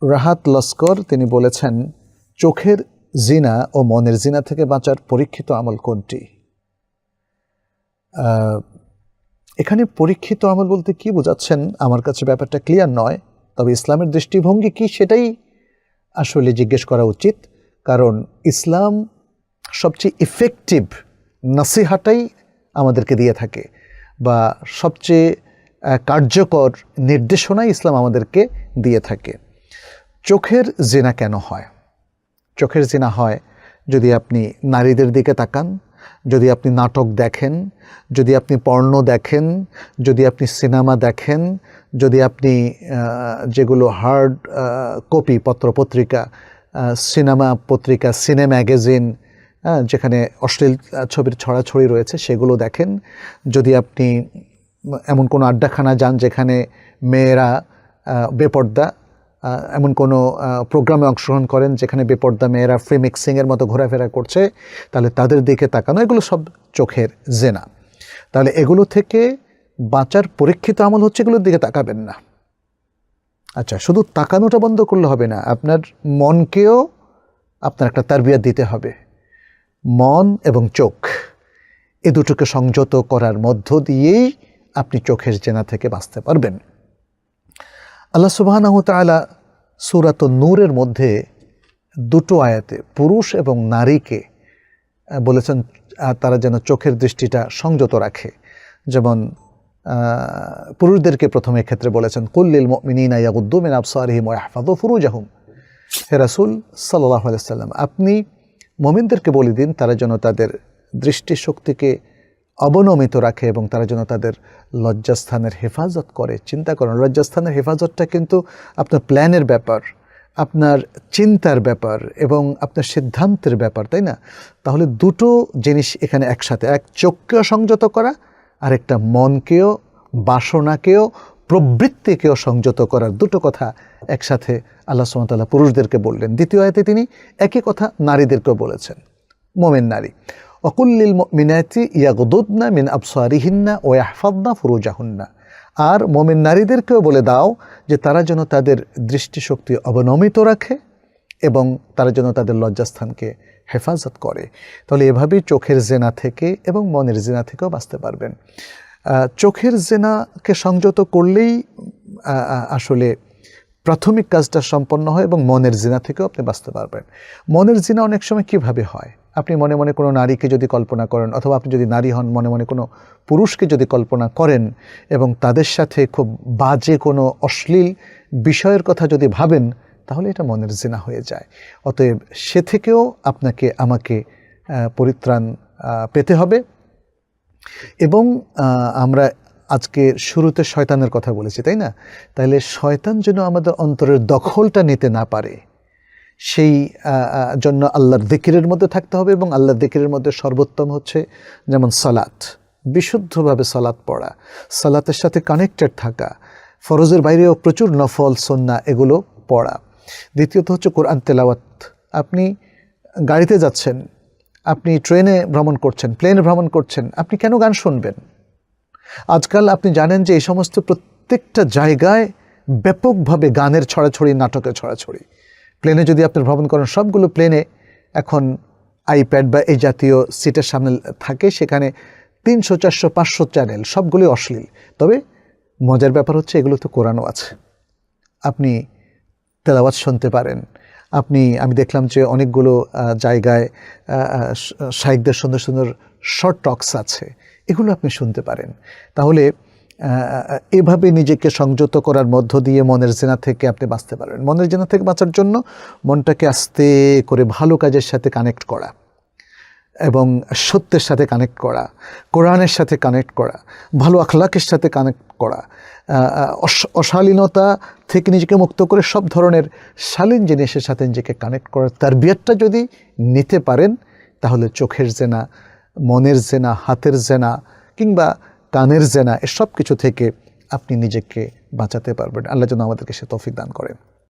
রাহাত লস্কর তিনি বলেছেন, চোখের জিনা ও মনের জিনা থেকে বাঁচার পরীক্ষিত আমল কোনটি? এখানে পরীক্ষিত আমল বলতে কি বোঝাচ্ছেন আমার কাছে ব্যাপারটা ক্লিয়ার নয়। তবে ইসলামের দৃষ্টিভঙ্গি কি সেটাই আসলে জিজ্ঞেস করা উচিত, কারণ ইসলাম সবচেয়ে ইফেক্টিভ নসিহাটাই আমাদেরকে দিয়ে থাকে, বা সবচেয়ে কার্যকর নির্দেশনাই ইসলাম আমাদেরকে দিয়ে থাকে। চোখের জিনা কেন হয়? চোখের জিনা হয় যদি আপনি নারীদের দিকে তাকান, যদি আপনি নাটক দেখেন, যদি আপনি পর্নো দেখেন, যদি আপনি সিনেমা দেখেন, যদি আপনি যেগুলো হার্ড কপি পত্রপত্রিকা, সিনেমা পত্রিকা, সিনে ম্যাগাজিন, যেখানে অশ্লীল ছবির ছড়াছড়ি রয়েছে সেগুলো দেখেন, যদি আপনি এমন কোনো আড্ডাখানা যান যেখানে মেয়েরা বেপর্দা, এমন কোনো প্রোগ্রামে অংশগ্রহণ করেন যেখানে বেপর্দা মেয়েরা ফ্রি মিক্সিংয়ের মতো ঘোরাফেরা করছে, তাহলে তাদের দিকে তাকানো, এগুলো সব চোখের জেনা। তাহলে এগুলো থেকে বাঁচার পরীক্ষিত আমল হচ্ছে এগুলোর দিকে তাকাবেন না। আচ্ছা, শুধু তাকানোটা বন্ধ করলে হবে না, আপনার মনকেও আপনার একটা তারবিয়াত দিতে হবে। মন এবং চোখ এ দুটোকে সংযত করার মধ্য দিয়েই আপনি চোখের জেনা থেকে বাঁচতে পারবেন। আল্লাহ সুবহানাহু ওয়া তাআলা সূরাত নূরের মধ্যে দুটো আয়াতে পুরুষ এবং নারীকে বলেছেন তারা যেন চোখের দৃষ্টিটা সংযত রাখে। যেমন পুরুষদেরকে প্রথমে ক্ষেত্রে বলেছেন, কুল্লিল মুমিনিনা ইয়াগুদ্দু মিন আবসারিহিম ওয়া ইয়াহফাযু ফুরুজাহুম। হে রাসূল সাল্লাল্লাহু আলাইহি ওয়াসাল্লাম, আপনি মুমিনদেরকে বলে দিন তারা যেন তাদের দৃষ্টিশক্তিকে অবনমিত রাখে এবং তারা যেন তাদের লজ্জাস্থানের হেফাজত করে। চিন্তা করেন, লজ্জাস্থানের হেফাজতটা কিন্তু আপনার প্ল্যানের ব্যাপার, আপনার চিন্তার ব্যাপার এবং আপনার সিদ্ধান্তের ব্যাপার, তাই না? তাহলে দুটো জিনিস এখানে একসাথে, এক চোখকেও সংযত করা আর একটা মনকেও, বাসনাকেও, প্রবৃত্তিকেও সংযত করার দুটো কথা একসাথে আল্লাহ সুবহানাহু ওয়া তাআলা পুরুষদেরকে বললেন। দ্বিতীয় আয়াতে তিনি একই কথা নারীদেরকেও বলেছেন, মুমিন নারী, ওয়াকুল্লিল মুমিনাতি ইয়াগুদুদনা মিন আবসারিহিন্না ওয়া ইয়াহফাযনা ফুরুজাহুন্না। আর মুমিন নারীদেরকেও বলে দাও যে তারা যেন তাদের দৃষ্টিশক্তি অবনমিত রাখে এবং তারা যেন তাদের লজ্জাস্থানকে হেফাজত করে। তাহলে এভাবেই চোখের জেনা থেকে এবং মনের জেনা থেকেও বাঁচতে পারবেন। চোখের জেনাকে সংযত করলেই আসলে প্রাথমিক কাজটা সম্পন্ন হয় এবং মনের জিনা থেকেও আপনি বাঁচতে পারবেন। মনের জিনা অনেক সময় কিভাবে হয়? আপনি মনে মনে কোনো নারীকে যদি কল্পনা করেন, অথবা আপনি যদি নারী হন মনে মনে কোনো পুরুষকে যদি কল্পনা করেন এবং তাদের সাথে খুব বাজে কোনো অশ্লীল বিষয়ের কথা যদি ভাবেন, তাহলে এটা মনের জিনা হয়ে যায়। অতএব সে থেকেও আপনাকে আমাকে পরিত্রাণ পেতে হবে। এবং আমরা আজকে শুরুতে শয়তানের কথা বলেছি, তাই না? তাহলে শয়তান যেন আমাদের অন্তরের দখলটা নিতে না পারে, সেই জন্য আল্লাহর যিকিরের মধ্যে থাকতে হবে। এবং আল্লাহর যিকিরের মধ্যে সর্বোত্তম হচ্ছে যেমন সালাত, বিশুদ্ধভাবে সালাত পড়া, সালাতের সাথে কানেক্টেড থাকা, ফরজের বাইরেও প্রচুর নফল সুন্নাহ এগুলো পড়া। দ্বিতীয়ত হচ্ছে কোরআন তেলাওয়াত। আপনি গাড়িতে যাচ্ছেন, আপনি ট্রেনে ভ্রমণ করছেন, প্লেনে ভ্রমণ করছেন, আপনি কেন গান শুনবেন? আজকাল আপনি জানেন যে এই সমস্ত প্রত্যেকটা জায়গায় ব্যাপকভাবে গানের ছড়াছড়ি, নাটকের ছড়াছড়ি। প্লেনে যদি আপনি ভ্রমণ করেন, সবগুলো প্লেনে এখন আইপ্যাড বা এই জাতীয় সিটের সামনে থাকে, সেখানে 300, 400, 500 চ্যানেল, সবগুলোই অশ্লীল। তবে মজার ব্যাপার হচ্ছে এগুলো তো কোরআনও আছে, আপনি তেলাওয়াত শুনতে পারেন। আমি দেখলাম যে অনেকগুলো জায়গায় শাইখদের সুন্দর সুন্দর শর্ট টকস আছে, এগুলো আপনি শুনতে পারেন। তাহলে এভাবে নিজেকে সংযত করার মধ্য দিয়ে মনের জেনা থেকে আপনি বাঁচতে পারবেন। মনের জেনা থেকে বাঁচার জন্য মনটাকে আস্তে করে ভালো কাজের সাথে কানেক্ট করা এবং সত্যের সাথে কানেক্ট করা, কোরআনের সাথে কানেক্ট করা, ভালো আখলাকের সাথে কানেক্ট করা, অশালীনতা থেকে নিজেকে মুক্ত করে সব ধরনের শালীন জিনিসের সাথে নিজেকে কানেক্ট করার তারবিয়াতটা যদি নিতে পারেন, তাহলে চোখের জেনা, মনের জেনা, হাতের জেনা কিংবা কানের জেনা, এসব কিছু থেকে আপনি নিজেকে বাঁচাতে পারবেন। আল্লাহ যেন আমাদেরকে সে তৌফিক দান করেন।